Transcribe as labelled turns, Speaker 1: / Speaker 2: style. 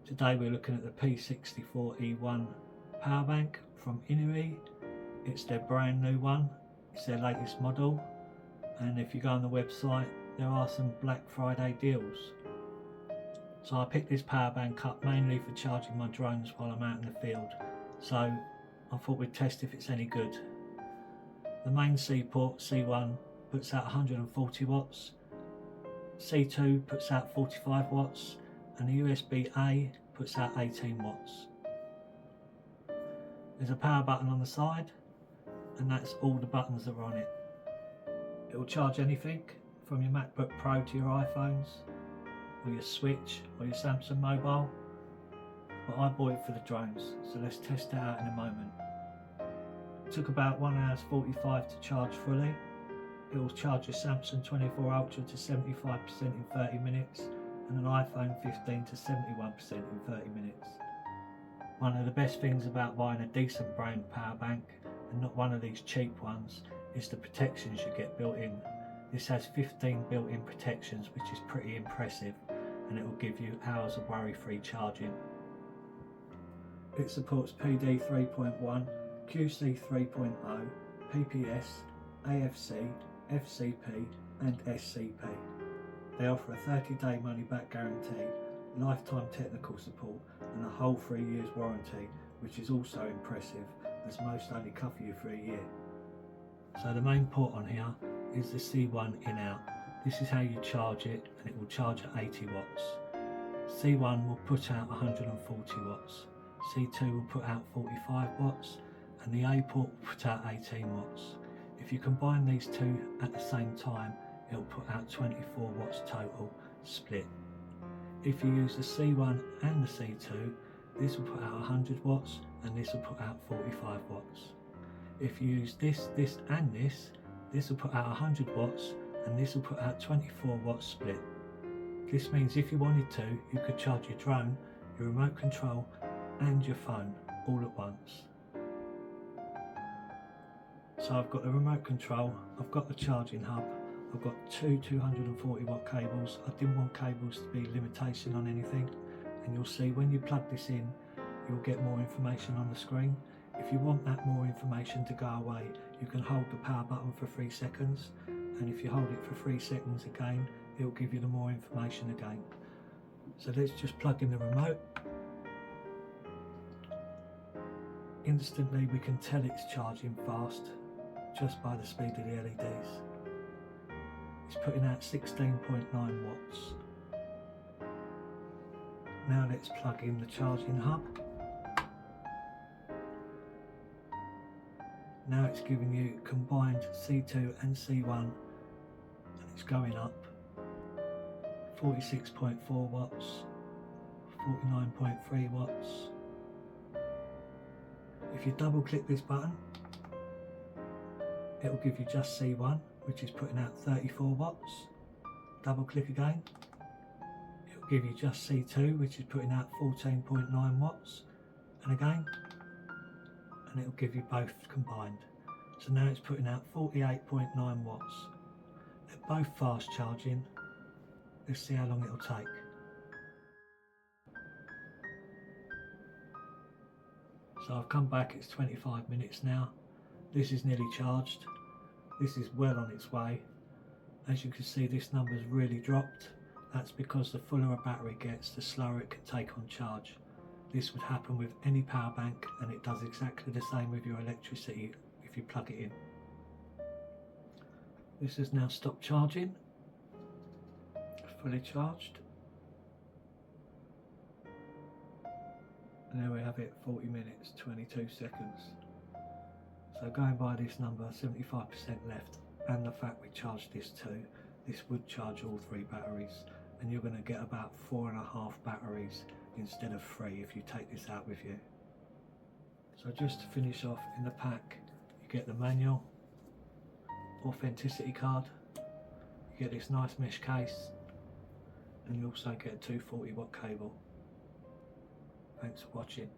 Speaker 1: Today we're looking at the P64-E1 power bank from Inui. It's their brand new one, it's their latest model, and if you go on the website there are some Black Friday deals. So I picked this power bank up mainly for charging my drones while I'm out in the field, so I thought we'd test if it's any good. The main C port, C1, puts out 140 watts, C2 puts out 45 watts, and the USB-A puts out 18 watts. There's a power button on the side, and that's all the buttons that are on it. It will charge anything from your MacBook Pro to your iPhones, or your Switch, or your Samsung mobile. But I bought it for the drones, so let's test it out in a moment. It took about 1 hour 45 to charge fully. It will charge your Samsung 24 Ultra to 75% in 30 minutes and an iPhone 15 to 71% in 30 minutes. One of the best things about buying a decent brand power bank and not one of these cheap ones is the protections you get built in. This has 15 built-in protections, which is pretty impressive, and it will give you hours of worry-free charging. It supports PD 3.1, QC 3.0, PPS, AFC, FCP and SCP. They offer a 30-day money-back guarantee, lifetime technical support and a whole 3 years warranty, which is also impressive as most only cover you for a year. So the main port on here is the C1 in-out. This is how you charge it, and it will charge at 80 watts. C1 will put out 140 watts, C2 will put out 45 watts and the A port will put out 18 watts. If you combine these two at the same time, it will put out 24 watts total, split. If you use the C1 and the C2, this will put out 100 watts and this will put out 45 watts. If you use this and this will put out 100 watts and this will put out 24 watts split. This means if you wanted to, you could charge your drone, your remote control and your phone all at once. So I've got the remote control, I've got the charging hub, I've got two 240 watt cables. I didn't want cables to be a limitation on anything, and you'll see when you plug this in you'll get more information on the screen. If you want that more information to go away, you can hold the power button for 3 seconds, and if you hold it for 3 seconds again, it will give you the more information again. So let's just plug in the remote. Instantly we can tell it's charging fast just by the speed of the LEDs. It's putting out 16.9 watts. Now let's plug in the charging hub. Now it's giving you combined C2 and C1, and it's going up 46.4 watts, 49.3 watts. If you double click this button, it will give you just C1, which is putting out 34 watts. Double click again, it will give you just C2, which is putting out 14.9 watts, and again, and it will give you both combined. So now it's putting out 48.9 watts. They're both fast charging. Let's see how long it will take. So I've come back, it's 25 minutes now. This is nearly charged. This is well on its way. As you can see, this number's really dropped. That's because the fuller a battery gets, the slower it can take on charge. This would happen with any power bank, and it does exactly the same with your electricity if you plug it in. This has now stopped charging, fully charged. And there we have it, 40 minutes, 22 seconds. So going by this number, 75% left, and the fact we charged this too, this would charge all 3 batteries, and you're going to get about 4.5 batteries instead of 3 if you take this out with you. So just to finish off, in the pack you get the manual, authenticity card, you get this nice mesh case, and you also get a 240 watt cable. Thanks for watching.